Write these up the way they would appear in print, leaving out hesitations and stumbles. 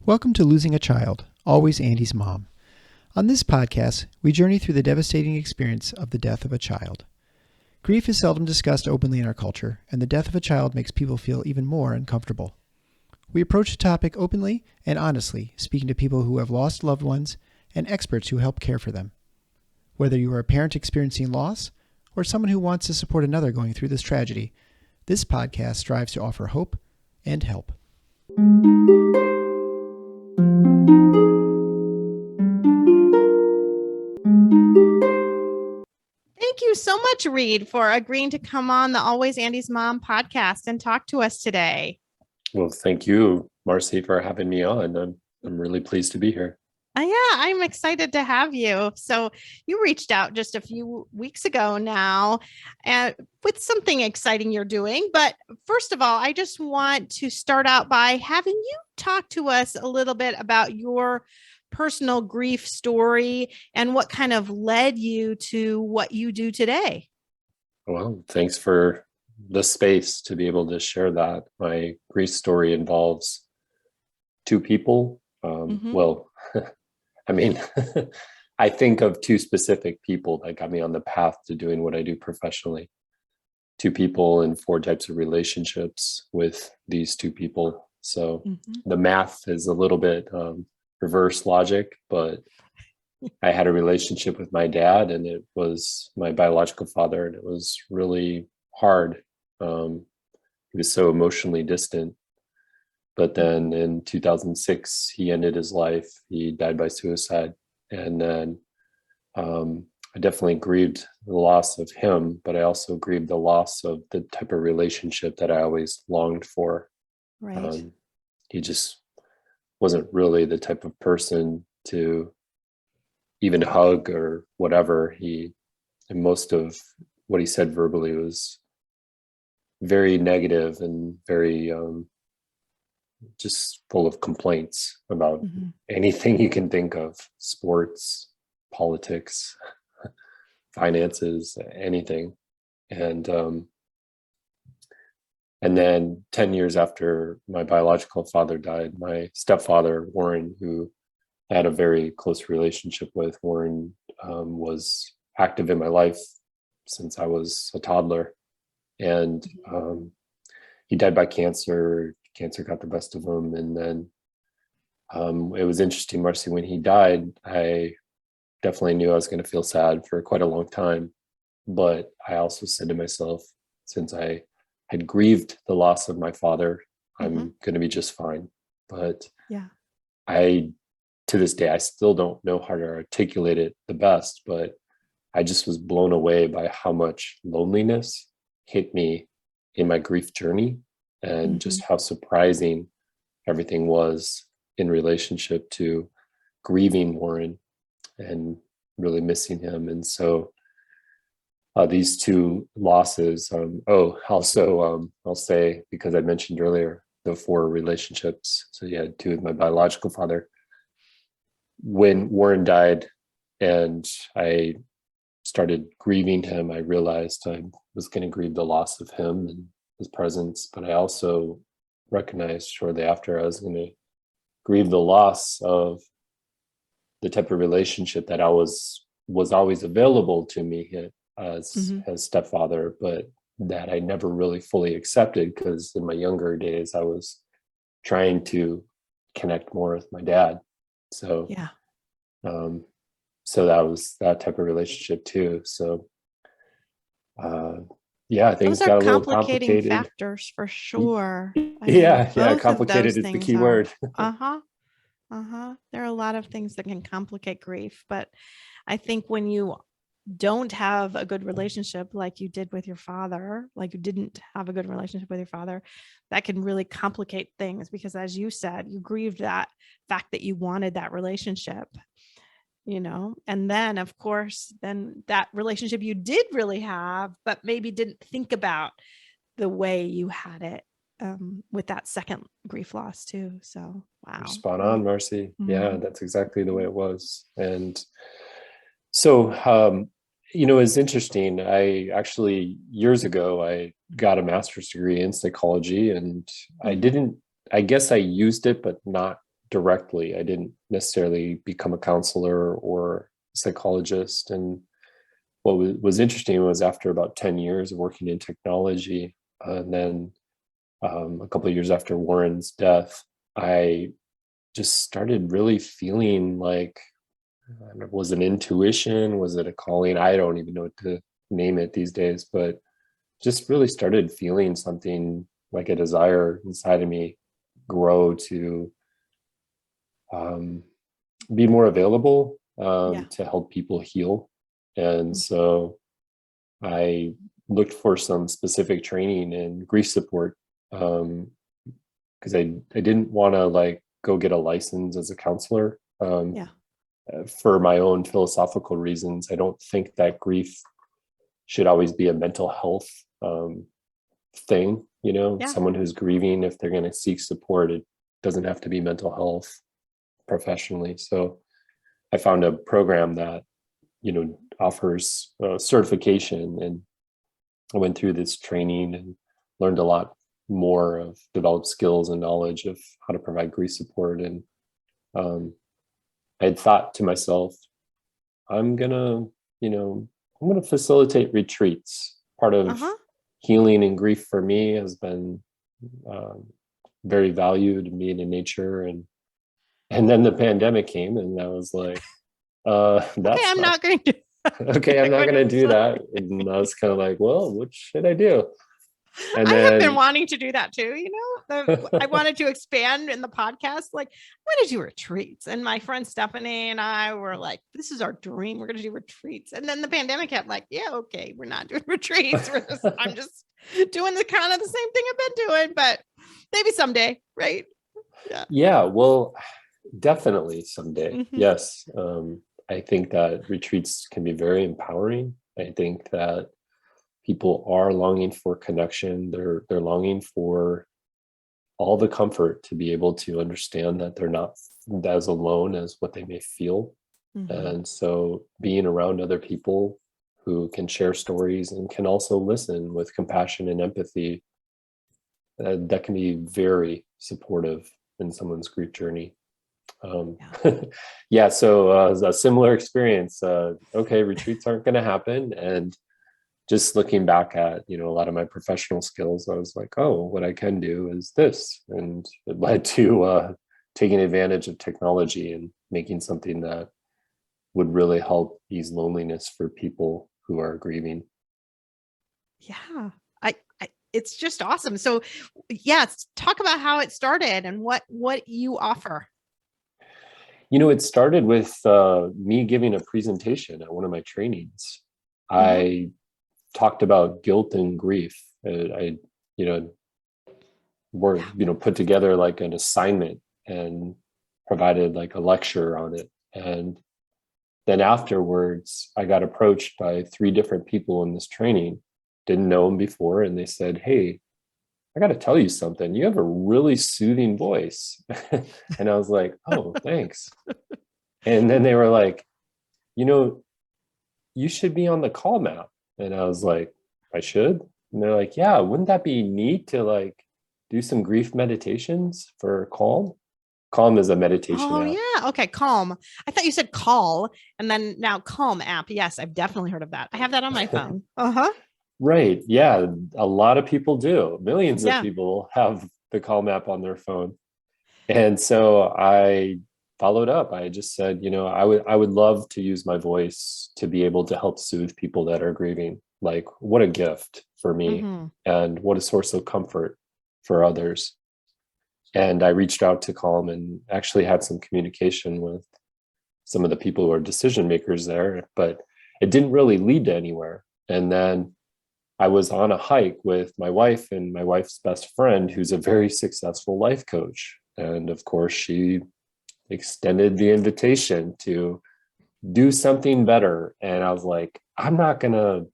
Welcome to Losing a Child, Always Andy's Mom. On this podcast, we journey through the devastating experience of the death of a child. Grief is seldom discussed openly in our culture, and the death of a child makes people feel even more uncomfortable. We approach the topic openly and honestly, speaking to people who have lost loved ones and experts who help care for them. Whether you are a parent experiencing loss or someone who wants to support another going through this tragedy, this podcast strives to offer hope and help. Thank you so much, Reid, for agreeing to come on the Always Andy's Mom podcast and talk to us today. Well, thank you, Marcy, for having me on. I'm really pleased to be here. Yeah, I'm excited to have you. So you reached out just a few weeks ago now with something exciting you're doing. But first of all, I just want to start out by having you talk to us a little bit about your personal grief story and what kind of led you to what you do today. Well, thanks for the space to be able to share that. My grief story involves two people. Well, I mean, I think of two specific people that got me on the path to doing what I do professionally. Two people and four types of relationships with these two people. So the math is a little bit reverse logic, but I had a relationship with my dad, and it was my biological father, and it was really hard. He was so emotionally distant. But then in 2006, he ended his life. He died by suicide. And then I definitely grieved the loss of him, but I also grieved the loss of the type of relationship that I always longed for. Right. He just wasn't really the type of person to even hug or whatever. And most of what he said verbally was very negative and very just full of complaints about anything you can think of: sports, politics, finances, anything. And then 10 years after my biological father died, my stepfather, Warren, who I had a very close relationship with, Warren was active in my life since I was a toddler. And he died by cancer. Cancer got the best of him. And then it was interesting, Marcy, when he died, I definitely knew I was going to feel sad for quite a long time. But I also said to myself, since I had grieved the loss of my father, I'm going to be just fine. But to this day, I still don't know how to articulate it the best, but I just was blown away by how much loneliness hit me in my grief journey, and just how surprising everything was in relationship to grieving Warren and really missing him. And so these two losses, I'll say, because I mentioned earlier the four relationships. So you had two with my biological father. When Warren died and I started grieving him, I realized I was going to grieve the loss of him and his presence, but I also recognized shortly after I was going to grieve the loss of the type of relationship that I was always available to me as stepfather, but that I never really fully accepted, because in my younger days I was trying to connect more with my dad. So so that was that type of relationship too. So things got a little complicated. Factors for sure. Complicated is the key word. There are a lot of things that can complicate grief, but I think when you don't have a good relationship like you did with your father, like you didn't have a good relationship with your father, that can really complicate things, because as you said, you grieved that fact that you wanted that relationship, and then of course, then that relationship you did really have, but maybe didn't think about the way you had it with that second grief loss too. So, wow. You're spot on, Marcy. Yeah, that's exactly the way it was. And so It's interesting. I actually, years ago, I got a master's degree in psychology, and I guess I used it, but not directly. I didn't necessarily become a counselor or psychologist. And what was interesting was after about 10 years of working in technology, and then a couple of years after Warren's death, I just started really feeling like, was it intuition? Was it a calling? I don't even know what to name it these days, but just really started feeling something like a desire inside of me grow to be more available to help people heal. And so I looked for some specific training in grief support because I didn't want to like go get a license as a counselor. For my own philosophical reasons, I don't think that grief should always be a mental health thing. Someone who's grieving, if they're going to seek support, it doesn't have to be mental health professionally. So I found a program that offers certification, and I went through this training and learned a lot more, of developed skills and knowledge of how to provide grief support. And I had thought to myself, I'm gonna facilitate retreats. Part of healing and grief for me has been very valued, being in nature, and then the pandemic came, and I was like, that's okay, I'm not going to okay, I'm not going to do that. And I was kind of like, well, what should I do? And I have been wanting to do that too. I wanted to expand in the podcast. Like, I want to do retreats. And my friend Stephanie and I were like, this is our dream. We're going to do retreats. And then the pandemic happened. Like, yeah, okay, we're not doing retreats. I'm just doing the kind of the same thing I've been doing, but maybe someday, right? Yeah, well, definitely someday. Yes. I think that retreats can be very empowering. I think that people are longing for connection. They're longing for all the comfort to be able to understand that they're not as alone as what they may feel. And so being around other people who can share stories and can also listen with compassion and empathy, that can be very supportive in someone's grief journey. So a similar experience. Okay, retreats aren't going to happen, and just looking back at a lot of my professional skills, I was like, oh, what I can do is this, and it led to taking advantage of technology and making something that would really help ease loneliness for people who are grieving. Yeah, it's just awesome. So talk about how it started and what you offer. It started with me giving a presentation at one of my trainings. I talked about guilt and grief. I put together like an assignment and provided like a lecture on it. And then afterwards, I got approached by 3 different people in this training. Didn't know them before. And they said, hey, I got to tell you something. You have a really soothing voice. And I was like, oh, thanks. And then they were like, you should be on the Calm app. And I was like, I should? And they're like, yeah, wouldn't that be neat to like do some grief meditations for Calm? Calm is a meditation app. Yeah. Okay. Calm. I thought you said call, and then now Calm app. Yes, I've definitely heard of that. I have that on my phone. Right. Yeah. A lot of people do. Millions of people have the Calm app on their phone. And so I followed up. I just said, I would love to use my voice to be able to help soothe people that are grieving. Like, what a gift for me, and what a source of comfort for others. And I reached out to Calm and actually had some communication with some of the people who are decision makers there, but it didn't really lead to anywhere. And then I was on a hike with my wife and my wife's best friend, who's a very successful life coach. And of course, she extended the invitation to do something better. And I was like, I'm not gonna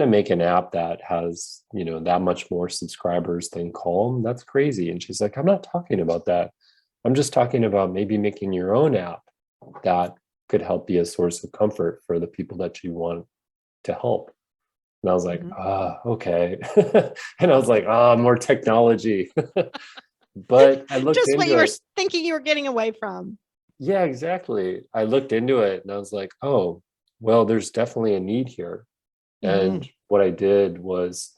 make an app that has, that much more subscribers than Calm. That's crazy. And she's like, I'm not talking about that. I'm just talking about maybe making your own app that could help be a source of comfort for the people that you want to help. And I was like, okay. And I was like, more technology. But I looked just into what you were it. thinking you were getting away from. Yeah, exactly. I looked into it and I was like, oh, well, there's definitely a need here. And what I did was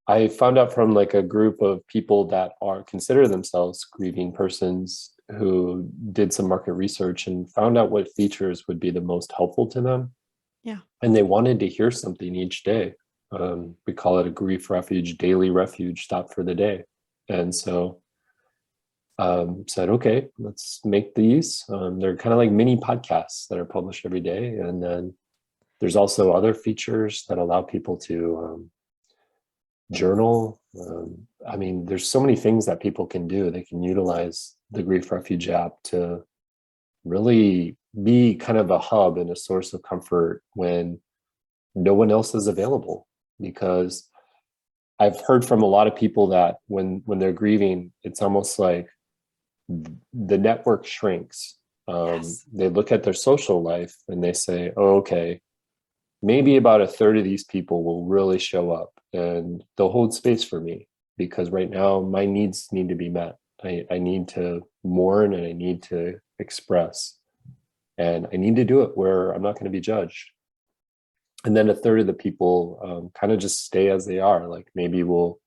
I found out from like a group of people that are consider themselves grieving persons, who did some market research and found out what features would be the most helpful to them. Yeah. And they wanted to hear something each day. We call it a grief refuge, daily refuge, stop for the day. And so said, okay, let's make these. They're kind of like mini podcasts that are published every day. And then there's also other features that allow people to journal. I mean, there's so many things that people can do. They can utilize the Grief Refuge app to really be kind of a hub and a source of comfort when no one else is available. Because I've heard from a lot of people that when they're grieving, it's almost like the network shrinks. They look at their social life and they say, oh, okay, maybe about a third of these people will really show up and they'll hold space for me, because right now my needs need to be met. I need to mourn and I need to express, and I need to do it where I'm not going to be judged. And then a third of the people kind of just stay as they are. Like maybe we'll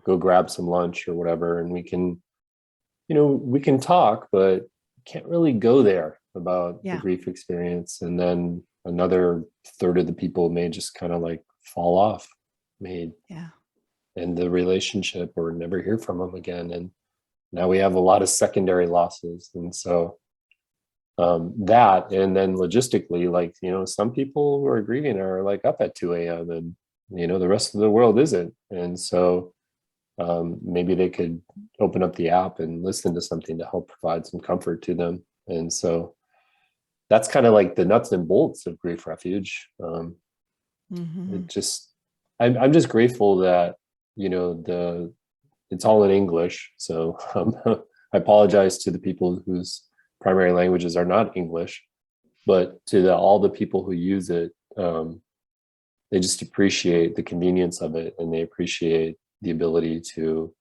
go grab some lunch or whatever, and we can talk, but can't really go there about the grief experience. And then another third of the people may just kind of like fall off, and the relationship, or never hear from them again. And now we have a lot of secondary losses. And so that, and then logistically, like, some people who are grieving are like up at 2 a.m. and, the rest of the world isn't. And so maybe they could open up the app and listen to something to help provide some comfort to them. And so that's kind of like the nuts and bolts of Grief Refuge. It just, I'm just grateful that, it's all in English. So I apologize to the people whose primary languages are not English, but to all the people who use it, they just appreciate the convenience of it, and they appreciate the ability to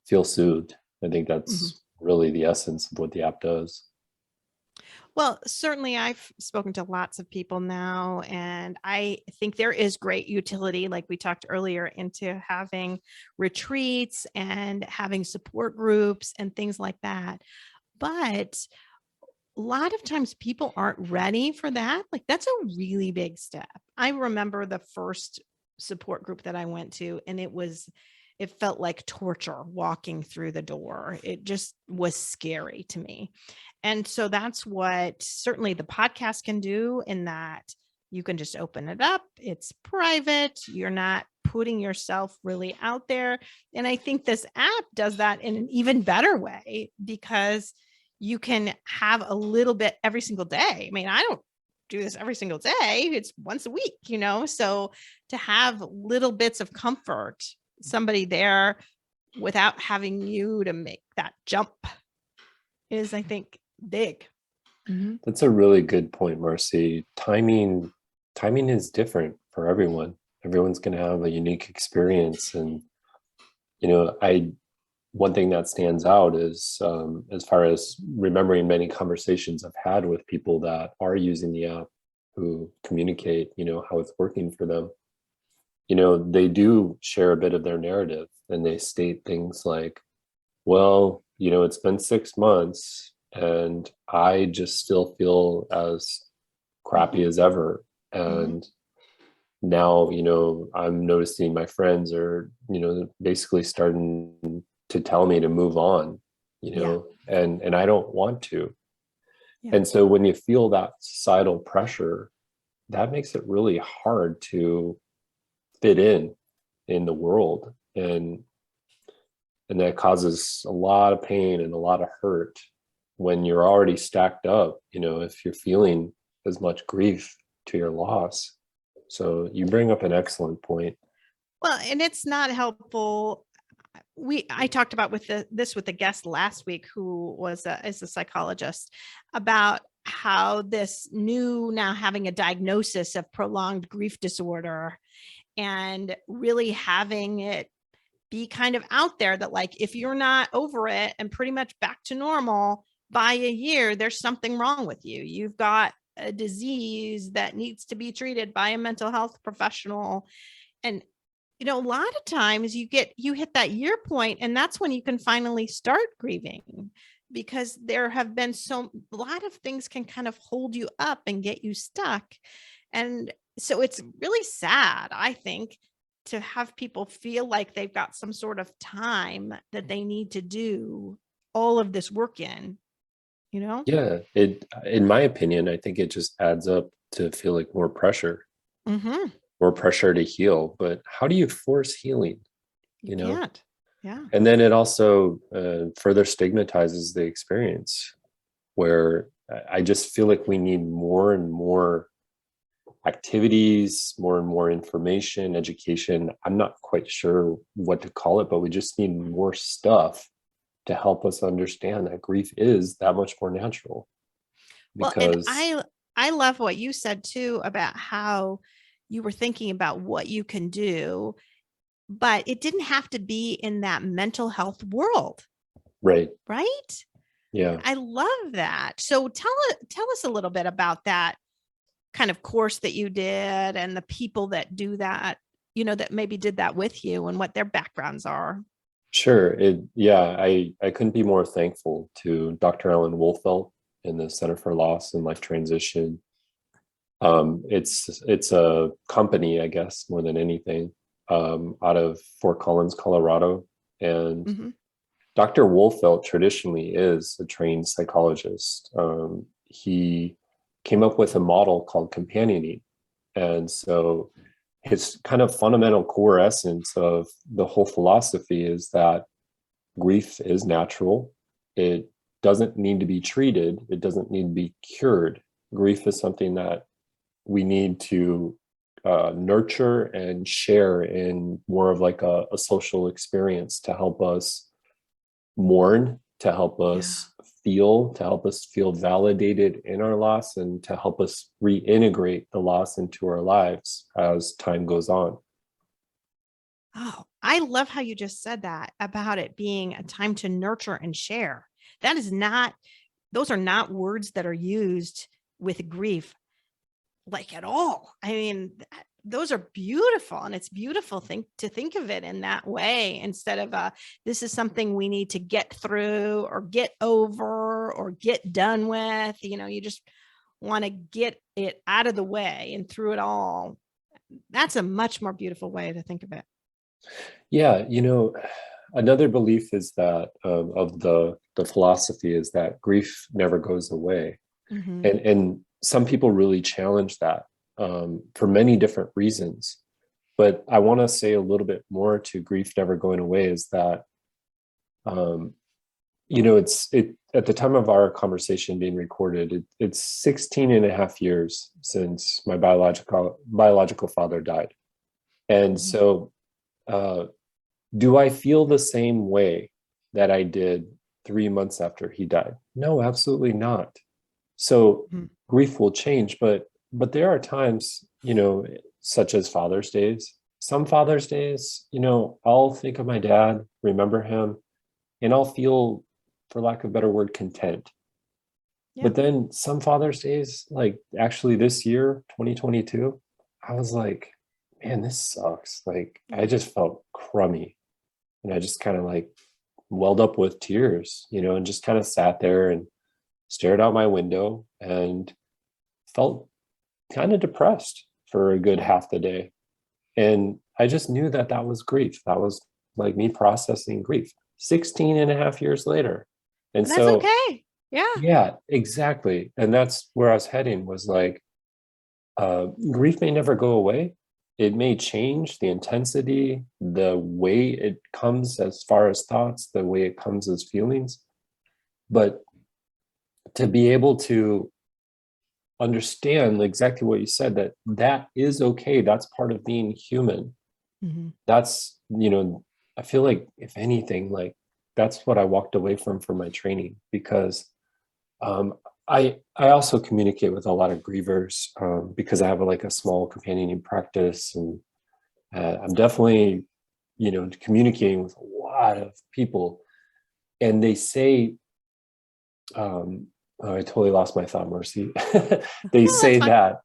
feel soothed. I think that's really the essence of what the app does. Well, certainly I've spoken to lots of people now, and I think there is great utility, like we talked earlier, into having retreats and having support groups and things like that. But a lot of times people aren't ready for that. Like that's a really big step. I remember the first support group that I went to, and it felt like torture walking through the door. It just was scary to me. And so that's what certainly the podcast can do, in that you can just open it up. It's private. You're not putting yourself really out there. And I think this app does that in an even better way, because you can have a little bit every single day. I mean, I don't do this every single day. It's once a week, so to have little bits of comfort, somebody there without having you to make that jump, is, I think, big. That's a really good point, Marcy. Timing is different for everyone. Everyone's going to have a unique experience. And, one thing that stands out is, as far as remembering many conversations I've had with people that are using the app, who communicate, how it's working for them. They do share a bit of their narrative, and they state things like, well, it's been 6 months and I just still feel as crappy as ever. And now, I'm noticing my friends are, basically starting to tell me to move on, and I don't want to. And so when you feel that societal pressure, that makes it really hard to fit in the world. And that causes a lot of pain and a lot of hurt when you're already stacked up, if you're feeling as much grief to your loss. So you bring up an excellent point. Well, and it's not helpful. I talked about this with a guest last week who is a psychologist, about how this new, now having a diagnosis of prolonged grief disorder, and really having it be kind of out there that, like, if you're not over it and pretty much back to normal by a year, there's something wrong with you. You've got a disease that needs to be treated by a mental health professional. And a lot of times you hit that year point, and that's when you can finally start grieving, because there have been a lot of things can kind of hold you up and get you stuck. And so it's really sad, I think, to have people feel like they've got some sort of time that they need to do all of this work in, Yeah, in my opinion, I think it just adds up to feel like more pressure. Mm-hmm. More pressure to heal. But how do you force healing? You can't. Yeah. And then it also further stigmatizes the experience, where I just feel like we need more and more activities, more and more information, education. I'm not quite sure what to call it, but we just need more stuff to help us understand that grief is that much more natural. Because and I love what you said too, about how you were thinking about what you can do, but it didn't have to be in that mental health world. Right. Right? Yeah. I love that. So tell us a little bit about that kind of course that you did, and the people that do that, that maybe did that with you, and what their backgrounds are. Sure. I couldn't be more thankful to Dr. Ellen Wolfelt in the Center for Loss and Life Transition. It's a company, I guess, more than anything, out of Fort Collins, Colorado. And Dr. Wolfelt traditionally is a trained psychologist. He came up with a model called companioning. And so his kind of fundamental core essence of the whole philosophy is that grief is natural. It doesn't need to be treated. It doesn't need to be cured. Grief is something that we need to nurture and share in more of like a social experience, to help us mourn, to help us feel validated in our loss, and to help us reintegrate the loss into our lives as time goes on. Oh, I love how you just said that, about it being a time to nurture and share. Those are not words that are used with grief, like, at all. I mean, those are beautiful, and it's beautiful to think of it in that way, instead of this is something we need to get through or get over or get done with. You just want to get it out of the way and through it all. That's a much more beautiful way to think of it. Yeah, another belief is that of the philosophy is that grief never goes away. Mm-hmm. And some people really challenge that for many different reasons. But I want to say a little bit more to grief never going away, is that, it's at the time of our conversation being recorded, it's 16 and a half years since my biological father died. And so do I feel the same way that I did 3 months after he died? No, absolutely not. So grief will change, but there are times, such as Father's Days. Some Father's Days, I'll think of my dad, remember him, and I'll feel, for lack of a better word, content. Yeah. But then some Father's Days, like actually this year, 2022, I was like, man, this sucks. Like, I just felt crummy. And I just kind of like welled up with tears, and just kind of sat there and stared out my window and felt kind of depressed for a good half the day. And I just knew that was grief. That was like me processing grief 16 and a half years later. And that's so okay. Yeah, exactly. And that's where I was heading, was like, grief may never go away. It may change the intensity, the way it comes as far as thoughts, the way it comes as feelings. But to be able to understand exactly what you said, that is okay. That's part of being human. Mm-hmm. That's, I feel like if anything, like that's what I walked away from my training, because um, I also communicate with a lot of grievers, because I have like a small companioning practice, and I'm definitely, communicating with a lot of people, and they say, oh, I totally lost my thought, Mercy. They No, that's say fine. that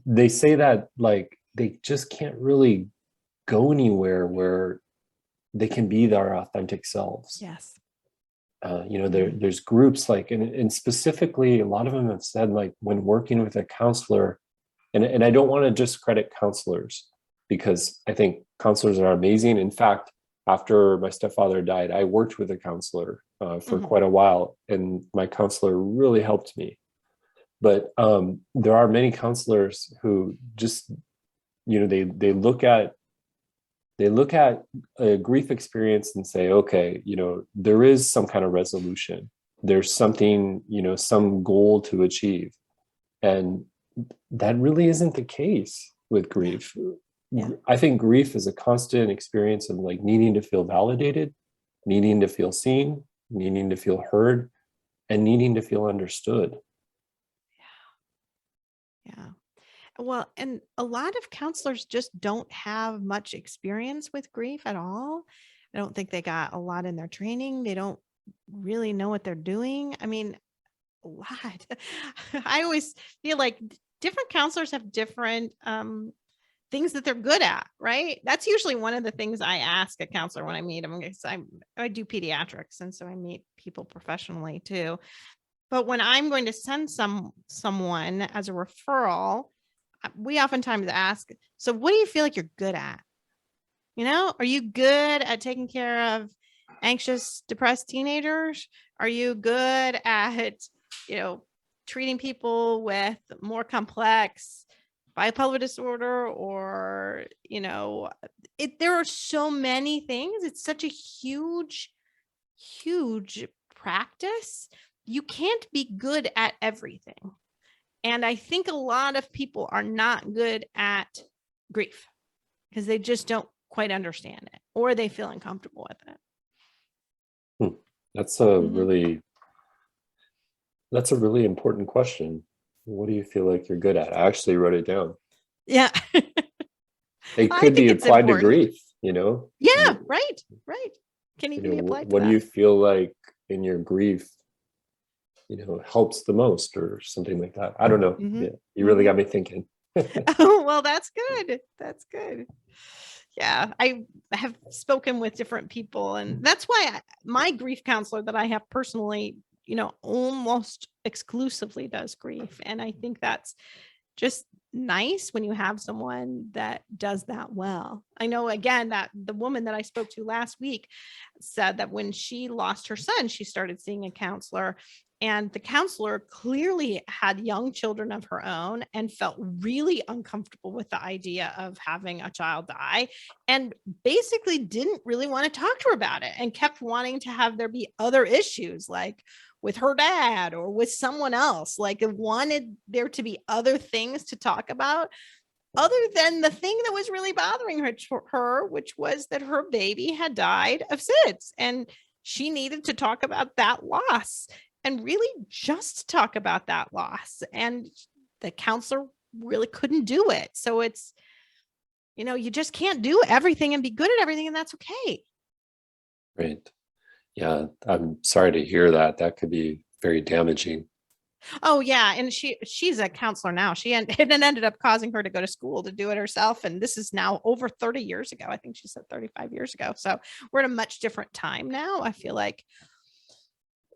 they say that like they just can't really go anywhere where they can be their authentic selves. Yes. There's groups like, and specifically a lot of them have said, like, when working with a counselor, and I don't want to discredit counselors, because I think counselors are amazing. In fact, after my stepfather died, I worked with a counselor for quite a while, and my counselor really helped me. But there are many counselors who just, they look at a grief experience and say, okay, there is some kind of resolution. There's something, some goal to achieve. And that really isn't the case with grief. Yeah. I think grief is a constant experience of like needing to feel validated, needing to feel seen, needing to feel heard, and needing to feel understood. Yeah. Well, and a lot of counselors just don't have much experience with grief at all. I don't think they got a lot in their training. They don't really know what they're doing. I mean, a lot. I always feel like different counselors have different things that they're good at, right? That's usually one of the things I ask a counselor when I meet them, because I do pediatrics, and so I meet people professionally too. But when I'm going to send someone as a referral, we oftentimes ask, so what do you feel like you're good at? Are you good at taking care of anxious, depressed teenagers? Are you good at, treating people with more complex bipolar disorder, or, there are so many things. It's such a huge, huge practice. You can't be good at everything. And I think a lot of people are not good at grief because they just don't quite understand it, or they feel uncomfortable with it. That's a really important question. What do you feel like you're good at? I actually wrote it down. Yeah. It I could be think it's applied to important. grief, Yeah, right. Can even be applied to what that. do you feel like in your grief, helps the most, or something like that? I don't know. Yeah, you really got me thinking. Oh, well, that's good. That's good. Yeah, I have spoken with different people, and that's why my grief counselor that I have personally, almost exclusively does grief. And I think that's just nice when you have someone that does that well. I know, again, that the woman that I spoke to last week said that when she lost her son, she started seeing a counselor, and the counselor clearly had young children of her own and felt really uncomfortable with the idea of having a child die, and basically didn't really want to talk to her about it, and kept wanting to have there be other issues, like with her dad or with someone else, like wanted there to be other things to talk about other than the thing that was really bothering her, which was that her baby had died of SIDS, and she needed to talk about that loss, and really just talk about that loss. And the counselor really couldn't do it. So it's, you just can't do everything and be good at everything, and that's okay. Right. Yeah, I'm sorry to hear that. That could be very damaging. Oh yeah, and she's a counselor now. It ended up causing her to go to school to do it herself, and this is now over 30 years ago. I think she said 35 years ago. So we're at a much different time now. I feel like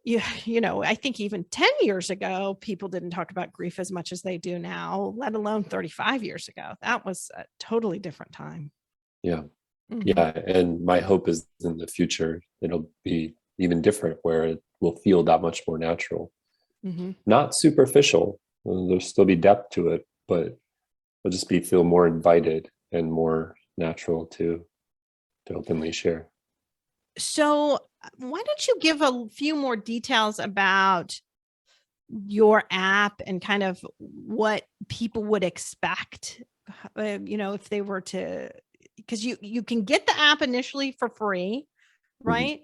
I think even 10 years ago, people didn't talk about grief as much as they do now, let alone 35 years ago. That was a totally different time. Yeah. Yeah. And my hope is in the future, it'll be even different, where it will feel that much more natural, not superficial. There'll still be depth to it, but it'll just feel more invited and more natural to openly share. So why don't you give a few more details about your app and kind of what people would expect, if they were to because you can get the app initially for free, right?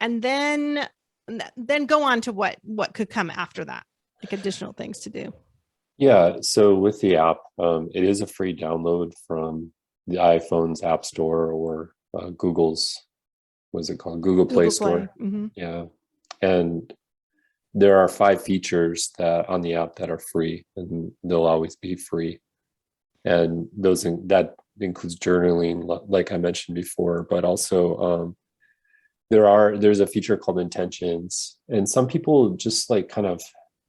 And then go on to what could come after that, like additional things to do. Yeah. So with the app, it is a free download from the iPhone's App Store or Google's, what's it called? Google Play Store. Yeah. And there are 5 features that on the app that are free, and they'll always be free. And that includes journaling, like I mentioned before, but also there's a feature called intentions, and some people just like kind of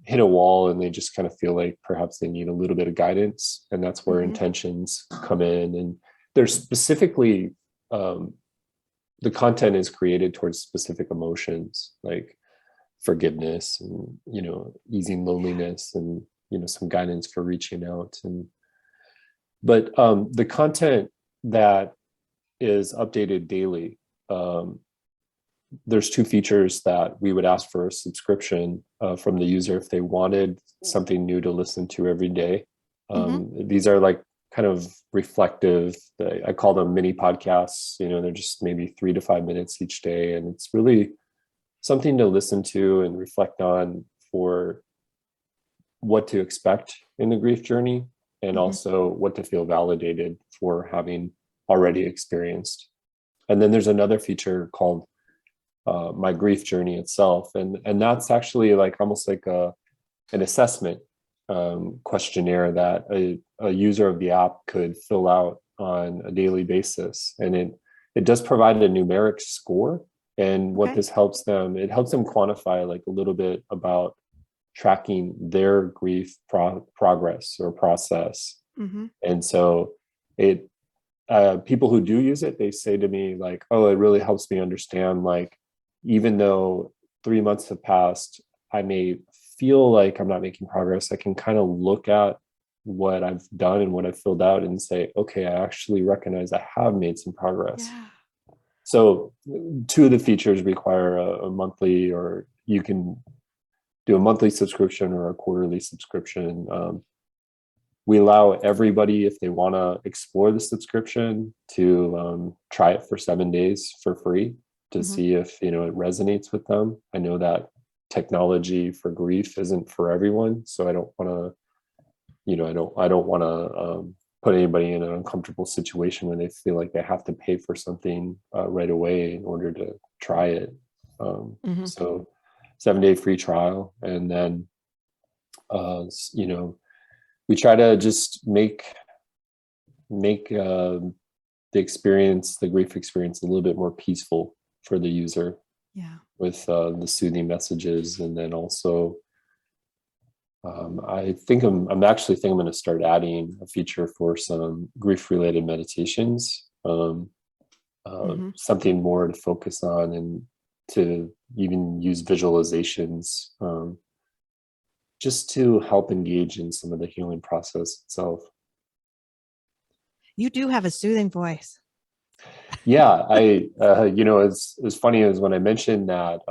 hit a wall and they just kind of feel like perhaps they need a little bit of guidance, and that's where intentions come in. And there's specifically the content is created towards specific emotions like forgiveness and easing loneliness, and some guidance for reaching out. But the content that is updated daily, there's 2 features that we would ask for a subscription from the user if they wanted something new to listen to every day. These are like kind of reflective, I call them mini podcasts. They're just maybe 3 to 5 minutes each day, and it's really something to listen to and reflect on for what to expect in the grief journey, and also what to feel validated for having already experienced. And then there's another feature called My Grief Journey itself, and that's actually like almost like an assessment questionnaire that a user of the app could fill out on a daily basis, and it does provide a numeric score. And what this helps them, it helps them quantify like a little bit about tracking their grief progress or process. And so people who do use it, they say to me like, oh, it really helps me understand, like, even though 3 months have passed, I may feel like I'm not making progress. I can kind of look at what I've done and what I've filled out and say, okay, I actually recognize I have made some progress. Yeah. So 2 of the features require a monthly, or you can do a monthly subscription or a quarterly subscription. We allow everybody, if they want to explore the subscription, to try it for 7 days for free to see if it resonates with them. I know that technology for grief isn't for everyone, so I don't want to, I don't want to put anybody in an uncomfortable situation where they feel like they have to pay for something right away in order to try it. So 7-day free trial, and then we try to just make the grief experience a little bit more peaceful for the user. With the soothing messages. And then also I think I'm actually thinking I'm going to start adding a feature for some grief related meditations, something more to focus on, and to even use visualizations, just to help engage in some of the healing process itself. You do have a soothing voice. Yeah, it's funny as when I mentioned that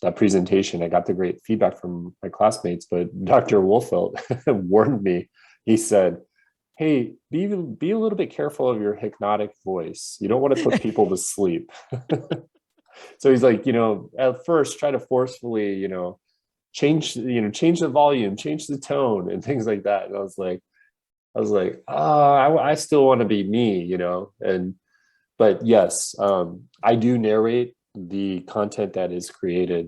that presentation, I got the great feedback from my classmates, but Dr. Wolfelt warned me. He said, hey, be a little bit careful of your hypnotic voice. You don't want to put people to sleep. So he's like, at first try to forcefully, change the volume, change the tone and things like that. And I was like, I still want to be me, but yes, I do narrate the content that is created,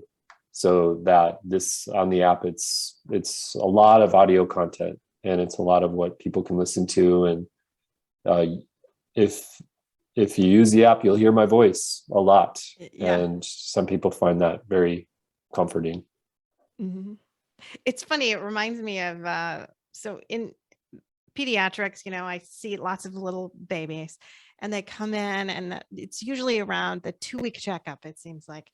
so that this on the app, it's a lot of audio content, and it's a lot of what people can listen to. And if you use the app, you'll hear my voice a lot. And some people find that very comforting. It's funny. It reminds me of, so in pediatrics, I see lots of little babies, and they come in, and it's usually around the 2-week checkup. It seems like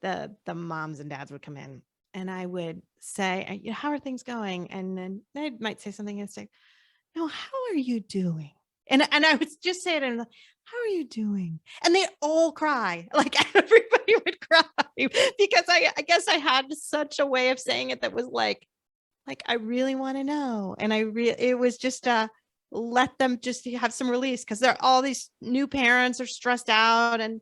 the moms and dads would come in, and I would say, how are things going? And then they might say something and say, no, how are you doing? And I would just say it, and how are you doing? And they all cry. Like everybody would cry, because I guess I had such a way of saying it that was like I really want to know. And it was just let them just have some release, because they're all these new parents are stressed out and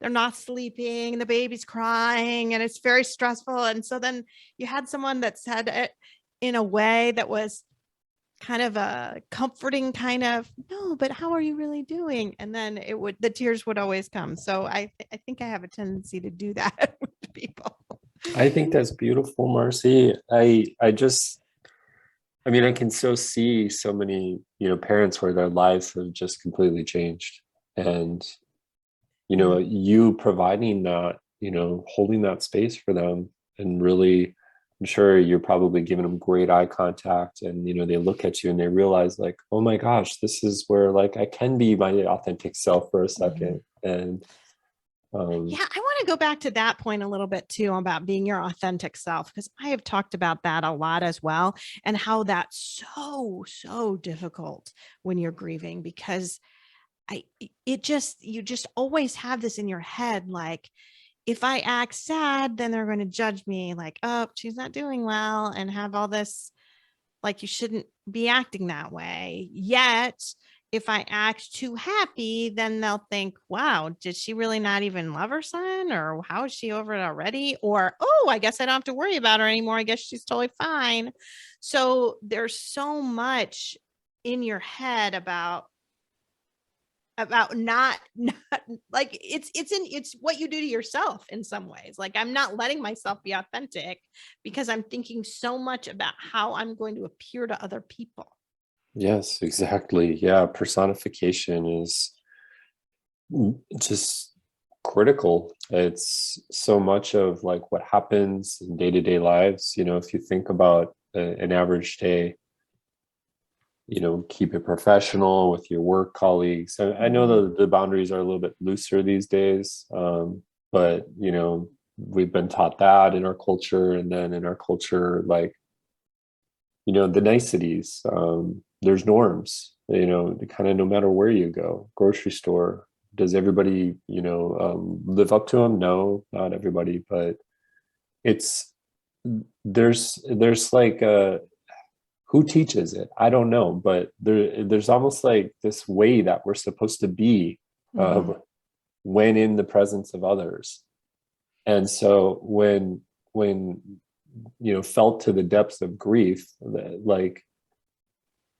they're not sleeping, the baby's crying, and it's very stressful. And so then you had someone that said it in a way that was kind of a comforting kind of, no, but how are you really doing? And then the tears would always come. So I think I have a tendency to do that with people. I think that's beautiful, Marcy. I mean, I can so see so many, parents where their lives have just completely changed. And, you providing that, holding that space for them, and really, I'm sure you're probably giving them great eye contact, and, they look at you and they realize like, oh my gosh, this is where like I can be my authentic self for a second. And yeah, I want to go back to that point a little bit too, about being your authentic self, because I have talked about that a lot as well, and how that's so difficult when you're grieving, because you just always have this in your head, like, if I act sad, then they're going to judge me, like, oh, she's not doing well, and have all this, like, you shouldn't be acting that way. Yet if I act too happy, then they'll think, wow, did she really not even love her son? Or how is she over it already? Or, oh, I guess I don't have to worry about her anymore. I guess she's totally fine. So there's so much in your head about not like, it's what you do to yourself in some ways. Like, I'm not letting myself be authentic because I'm thinking so much about how I'm going to appear to other people. yes, exactly. Yeah. Personification is just critical. It's so much of like what happens in day-to-day lives. If you think about an average day, keep it professional with your work colleagues. I know the boundaries are a little bit looser these days, but we've been taught that in our culture, and then in our culture, like, the niceties. There's norms, kind of no matter where you go. Grocery store, does everybody live up to them? No, not everybody, but there's like a, who teaches it? I don't know, but there's almost like this way that we're supposed to be when in the presence of others. And so when felt to the depths of grief, like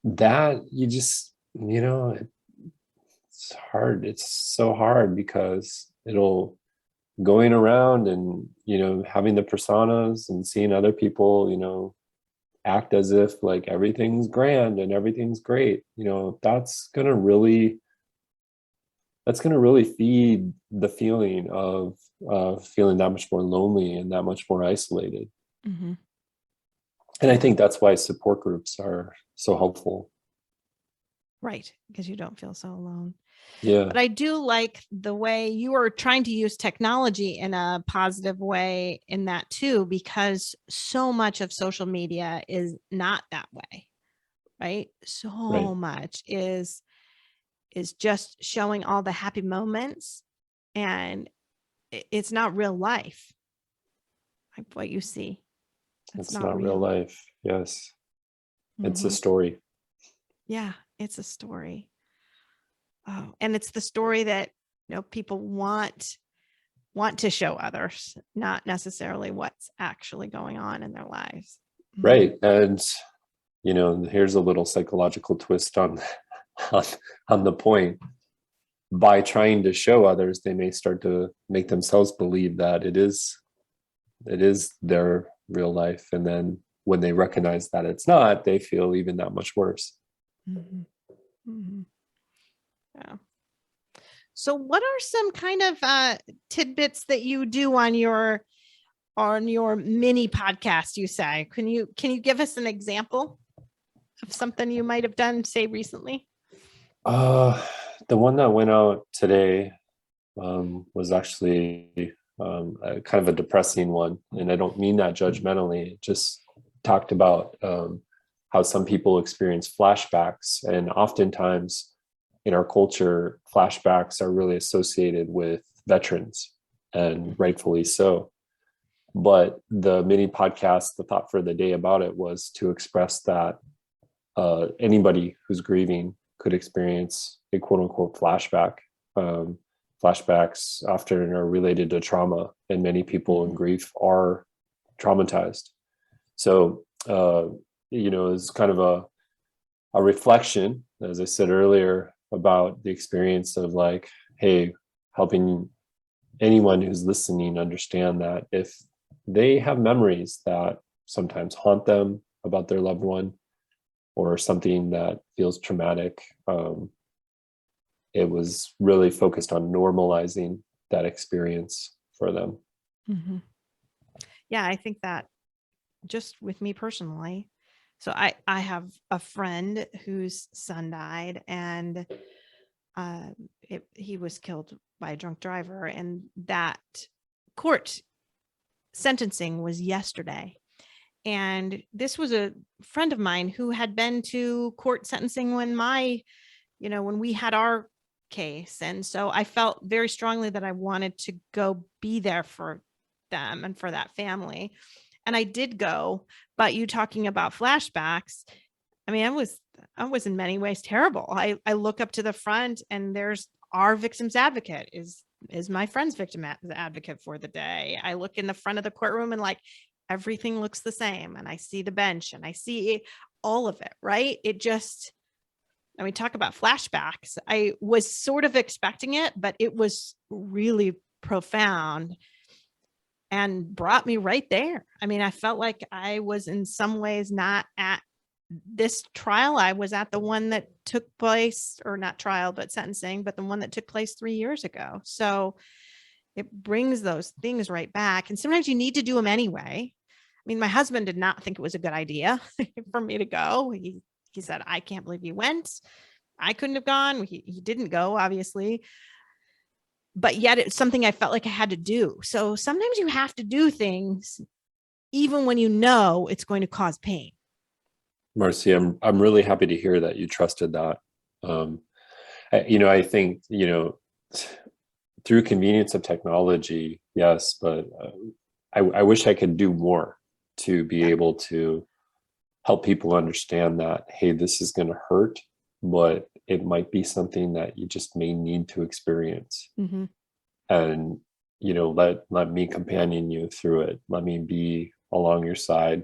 that, you just, it's hard. It's so hard because it'll going around and, having the personas and seeing other people, act as if like everything's grand and everything's great, that's going to really feed the feeling of feeling that much more lonely and that much more isolated. And I think that's why support groups are so helpful. Right, because you don't feel so alone. Yeah. But I do like the way you are trying to use technology in a positive way in that too, because so much of social media is not that way, right? So much is just showing all the happy moments, and it's not real life. Like what you see. It's not real life. Yes. It's a Mhm. story. Yeah, it's a story. Oh, and it's the story that people want to show others, not necessarily what's actually going on in their lives. Right. And here's a little psychological twist on the point. By trying to show others, they may start to make themselves believe that it is their real life. And then when they recognize that it's not, they feel even that much worse. Yeah. So what are some kind of tidbits that you do on your mini podcast, you say? Can you give us an example of something you might have done, say, recently? The one that went out today was actually kind of a depressing one. And I don't mean that judgmentally. It just talked about how some people experience flashbacks. And oftentimes in our culture, flashbacks are really associated with veterans, and rightfully so. But the mini podcast, the thought for the day about it was to express that anybody who's grieving could experience a quote unquote flashback. Flashbacks often are related to trauma, and many people in grief are traumatized. So, it's kind of a reflection, as I said earlier, about the experience of like, hey, helping anyone who's listening understand that if they have memories that sometimes haunt them about their loved one or something that feels traumatic, it was really focused on normalizing that experience for them. Mm-hmm. Yeah, I think that just with me personally. So I have a friend whose son died, and he was killed by a drunk driver, and that court sentencing was yesterday. And this was a friend of mine who had been to court sentencing when when we had our case. And so I felt very strongly that I wanted to go be there for them and for that family. And I did go, but you talking about flashbacks, I mean, I was in many ways terrible. I look up to the front, and there's our victim's advocate is my friend's victim advocate for the day. I look in the front of the courtroom, and like everything looks the same. And I see the bench, and I see all of it, right? Talk about flashbacks. I was sort of expecting it, but it was really profound and brought me right there. I mean, I felt like I was in some ways not at this trial. I was at the one that took place, or not trial, but sentencing, but the one that took place 3 years ago. So it brings those things right back. And sometimes you need to do them anyway. I mean, my husband did not think it was a good idea for me to go. He said, I can't believe you went. I couldn't have gone. He didn't go, obviously. But yet it's something I felt like I had to do. So sometimes you have to do things even when you know it's going to cause pain. Marcy, I'm really happy to hear that you trusted that. I think, through convenience of technology, yes, but I wish I could do more to be able to help people understand that, hey, this is going to hurt, but it might be something that you just may need to experience. Mm-hmm. And, let me companion you through it. Let me be along your side.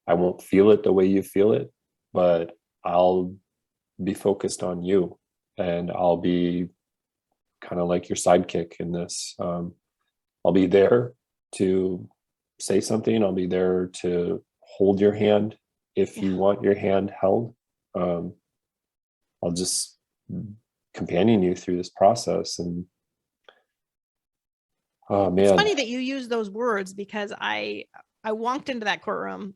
I won't feel it the way you feel it, but I'll be focused on you, and I'll be kind of like your sidekick in this. I'll be there to say something. I'll be there to hold your hand if you want your hand held. I'll just companion you through this process. And oh man, it's funny that you use those words, because I walked into that courtroom.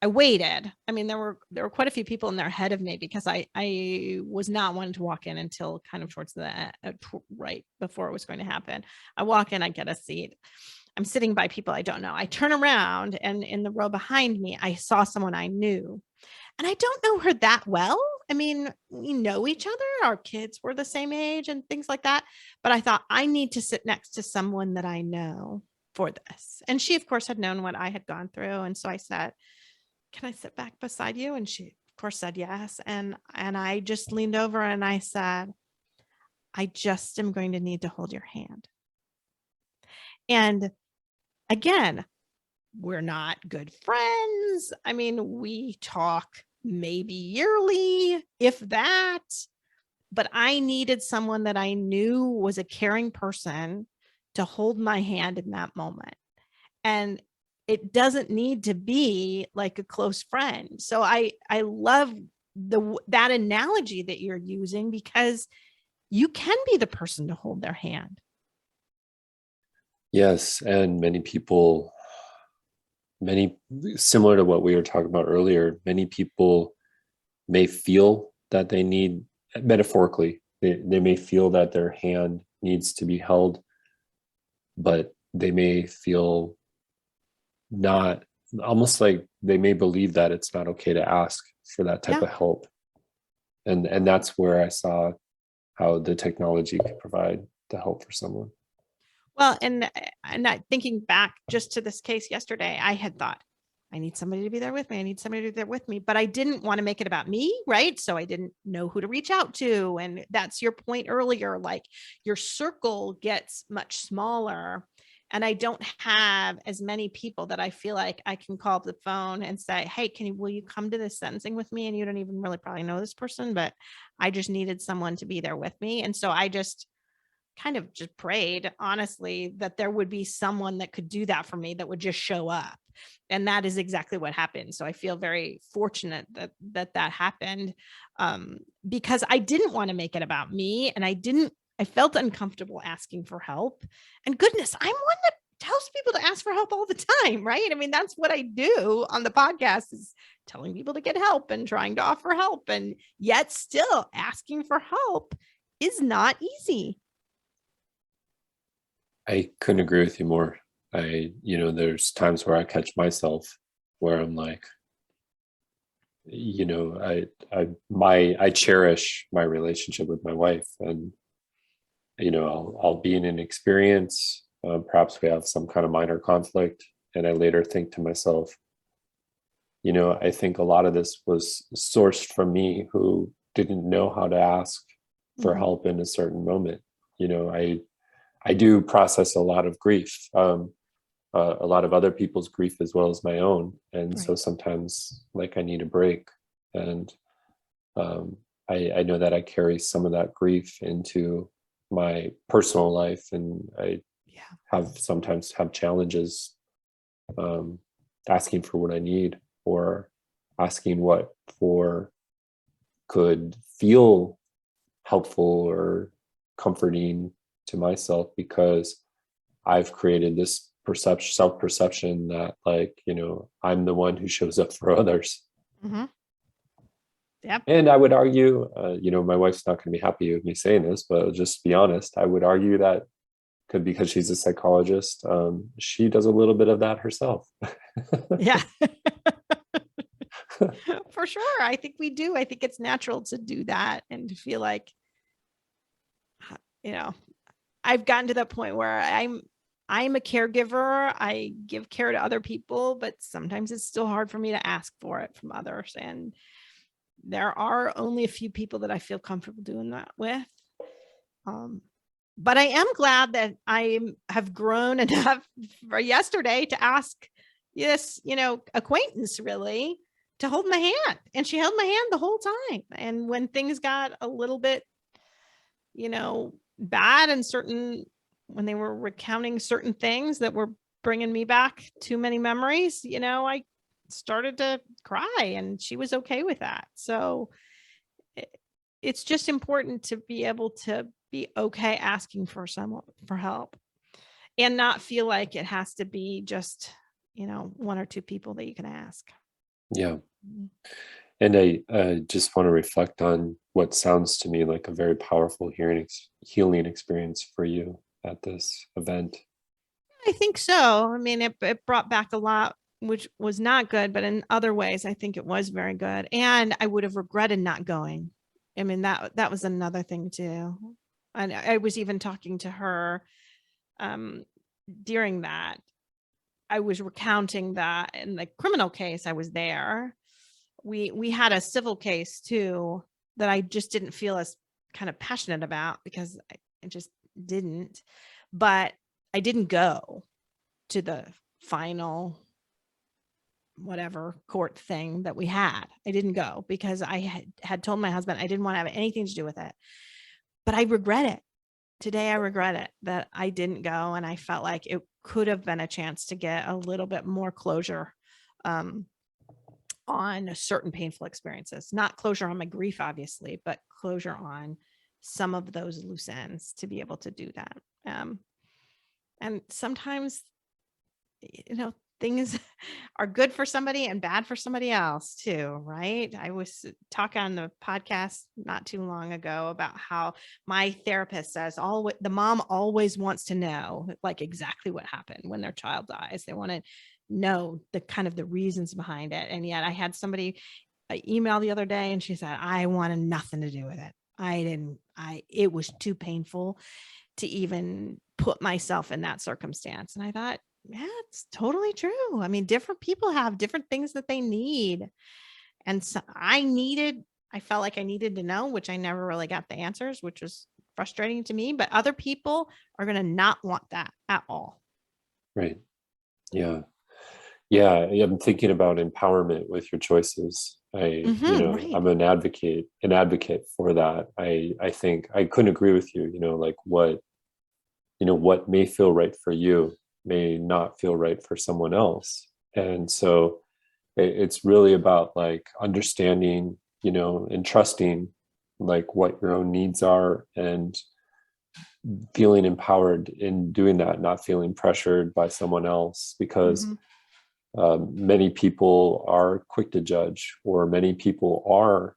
I waited. I mean, there were quite a few people in there ahead of me, because I was not wanting to walk in until kind of towards the right before it was going to happen. I walk in, I get a seat. I'm sitting by people I don't know. I turn around, and in the row behind me, I saw someone I knew. And I don't know her that well. I mean, we know each other. Our kids were the same age and things like that. But I thought, I need to sit next to someone that I know for this. And she, of course, had known what I had gone through. And so I said, can I sit back beside you? And she, of course, said yes. And I just leaned over and I said, I just am going to need to hold your hand. And again, we're not good friends. I mean, we talk maybe yearly, if that. But I needed someone that I knew was a caring person to hold my hand in that moment. And it doesn't need to be like a close friend. So I love that analogy that you're using, because you can be the person to hold their hand. Yes, and many similar to what we were talking about earlier, many people may feel that they need, metaphorically, they may feel that their hand needs to be held, but they may feel not, almost like they may believe that it's not okay to ask for that type of help. And that's where I saw how the technology could provide the help for someone. Well, and thinking back just to this case yesterday, I had thought, I need somebody to be there with me. I need somebody to be there with me. But I didn't want to make it about me, right? So I didn't know who to reach out to. And that's your point earlier, like your circle gets much smaller. And I don't have as many people that I feel like I can call up the phone and say, hey, will you come to this sentencing with me? And you don't even really probably know this person, but I just needed someone to be there with me. And so I just kind of just prayed, honestly, that there would be someone that could do that for me, that would just show up. And that is exactly what happened. So I feel very fortunate that happened, because I didn't want to make it about me. And I felt uncomfortable asking for help. And goodness, I'm one that tells people to ask for help all the time, right? I mean, that's what I do on the podcast, is telling people to get help and trying to offer help. And yet still asking for help is not easy. I couldn't agree with you more. There's times where I catch myself where I'm like, I cherish my relationship with my wife, and I'll be in an experience. Perhaps we have some kind of minor conflict, and I later think to myself, I think a lot of this was sourced from me, who didn't know how to ask for help in a certain moment. I do process a lot of grief, a lot of other people's grief as well as my own. And so sometimes I need a break. And I know that I carry some of that grief into my personal life. And I sometimes have challenges asking for what I need, or asking what could feel helpful or comforting to myself, because I've created this self-perception that I'm the one who shows up for others. Mm-hmm. Yep. And I would argue, my wife's not going to be happy with me saying this, but I'll just be honest, I would argue that because she's a psychologist, she does a little bit of that herself. Yeah. For sure. I think we do. I think it's natural to do that and to feel like, I've gotten to that point where I'm a caregiver. I give care to other people, but sometimes it's still hard for me to ask for it from others. And there are only a few people that I feel comfortable doing that with. But I am glad that I have grown enough for yesterday to ask this, acquaintance really to hold my hand. And she held my hand the whole time. And when things got a little bit, bad, and when they were recounting certain things that were bringing me back too many memories, I started to cry, and she was okay with that. So it's just important to be able to be okay asking for someone for help, and not feel like it has to be just, one or two people that you can ask. Yeah. And I just want to reflect on what sounds to me like a very powerful healing experience for you at this event. I think so. I mean, it brought back a lot, which was not good, but in other ways, I think it was very good. And I would have regretted not going. I mean, that was another thing too. And I was even talking to her during that. I was recounting that in the criminal case, I was there. We had a civil case too that I just didn't feel as kind of passionate about, because I just didn't. But I didn't go to the final whatever court thing that we had. I didn't go because I had told my husband I didn't want to have anything to do with it. But I regret it. Today I regret it that I didn't go, and I felt like it could have been a chance to get a little bit more closure on certain painful experiences. Not closure on my grief, obviously, but closure on some of those loose ends to be able to do that. And sometimes, things are good for somebody and bad for somebody else too, right? I was talking on the podcast not too long ago about how my therapist says the mom always wants to know like exactly what happened when their child dies. They want to know the reasons behind it. And yet I had somebody email the other day, and she said, I wanted nothing to do with it. It was too painful to even put myself in that circumstance. And I thought, Yeah, it's totally true. I mean, different people have different things that they need. And so I felt like I needed to know, which I never really got the answers, which was frustrating to me. But other people are going to not want that at all. Right. Yeah. Yeah. I'm thinking about empowerment with your choices. Right. I'm an advocate for that. I think I couldn't agree with you, like what may feel right for you may not feel right for someone else. And so it's really about like understanding, and trusting like what your own needs are and feeling empowered in doing that, not feeling pressured by someone else, because many people are quick to judge, or many people are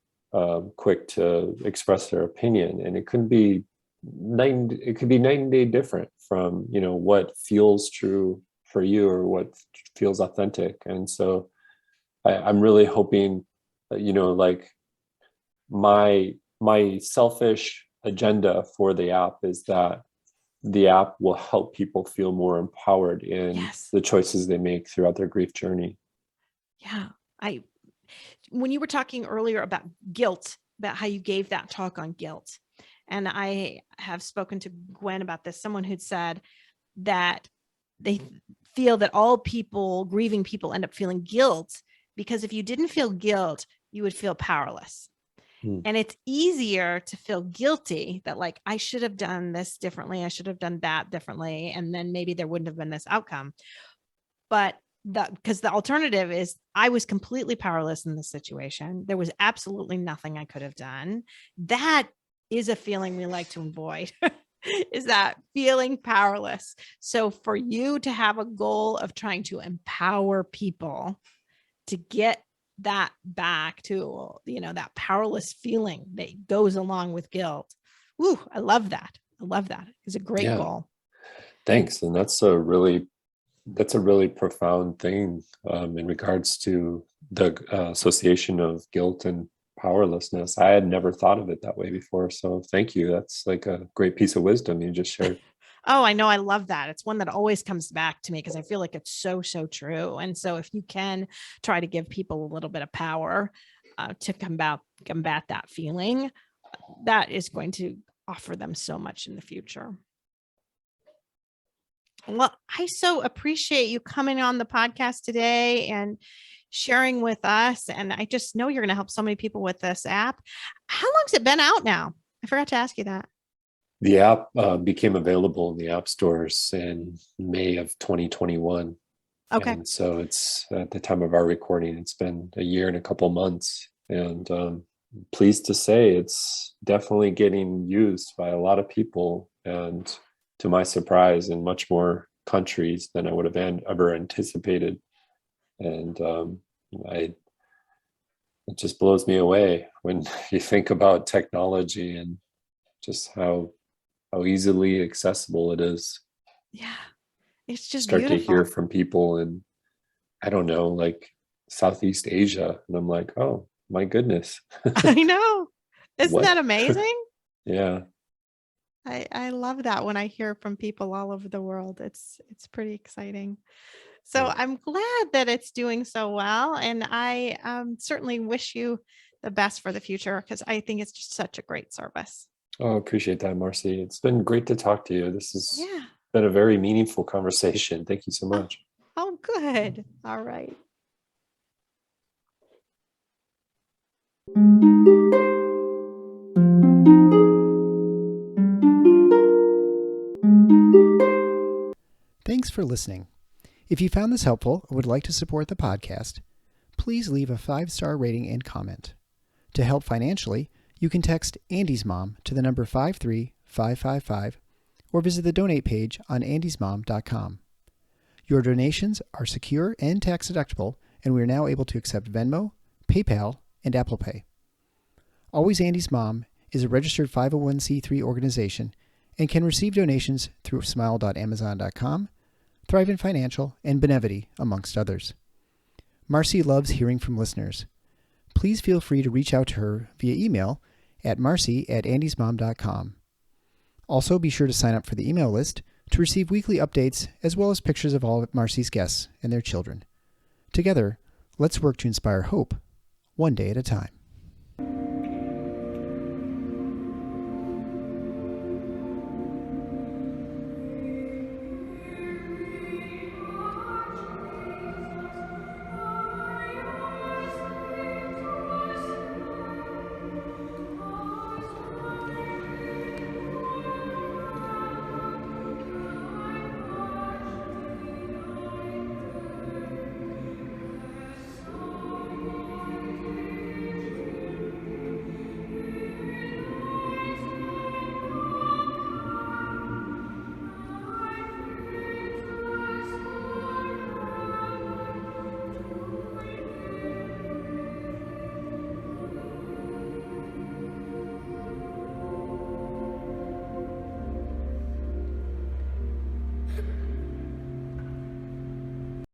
quick to express their opinion, and it could be night and day different from what feels true for you or what feels authentic. And so I'm really hoping that, like my selfish agenda for the app is that the app will help people feel more empowered in the choices they make throughout their grief journey. Yeah. When you were talking earlier about guilt, about how you gave that talk on guilt, and I have spoken to Gwen about this, someone who'd said that they feel that all grieving people end up feeling guilt, because if you didn't feel guilt, you would feel powerless. And it's easier to feel guilty that like, I should have done this differently. I should have done that differently. And then maybe there wouldn't have been this outcome. But because the alternative is I was completely powerless in this situation. There was absolutely nothing I could have done. That is a feeling we like to avoid. Is that feeling powerless. So for you to have a goal of trying to empower people to get that back to, that powerless feeling that goes along with guilt. Ooh, I love that. It's a great goal. Thanks. And that's a really profound thing in regards to the association of guilt and powerlessness. I had never thought of it that way before. So thank you. That's like a great piece of wisdom you just shared. Oh, I know. I love that. It's one that always comes back to me because I feel like it's so, so true. And so if you can try to give people a little bit of power to combat that feeling, that is going to offer them so much in the future. Well, I so appreciate you coming on the podcast today and sharing with us. And I just know you're going to help so many people with this app. How long's it been out now? I forgot to ask you that. The app became available in the app stores in May of 2021. Okay. And so it's at the time of our recording, it's been a year and a couple months. And pleased to say it's definitely getting used by a lot of people. And to my surprise, in much more countries than I would have ever anticipated. And it just blows me away when you think about technology and just how easily accessible it is. Yeah, it's just start beautiful. To hear from people in, I don't know, like Southeast Asia, and I'm like, oh my goodness. I know. Isn't that amazing? Yeah. I love that when I hear from people all over the world. It's pretty exciting. So I'm glad that it's doing so well. And I certainly wish you the best for the future, because I think it's just such a great service. Oh, I appreciate that, Marcy. It's been great to talk to you. This has been a very meaningful conversation. Thank you so much. Oh, good. All right. Thanks for listening. If you found this helpful or would like to support the podcast, please leave a 5-star rating and comment. To help financially, you can text Andy's Mom to the number 53555 or visit the donate page on andysmom.com. Your donations are secure and tax deductible, and we are now able to accept Venmo, PayPal, and Apple Pay. Always Andy's Mom is a registered 501c3 organization and can receive donations through smile.amazon.com, Thrivent Financial, and Benevity, amongst others. Marcy loves hearing from listeners. Please feel free to reach out to her via email at marcy@andysmom.com. Also, be sure to sign up for the email list to receive weekly updates as well as pictures of all of Marcy's guests and their children. Together, let's work to inspire hope, one day at a time.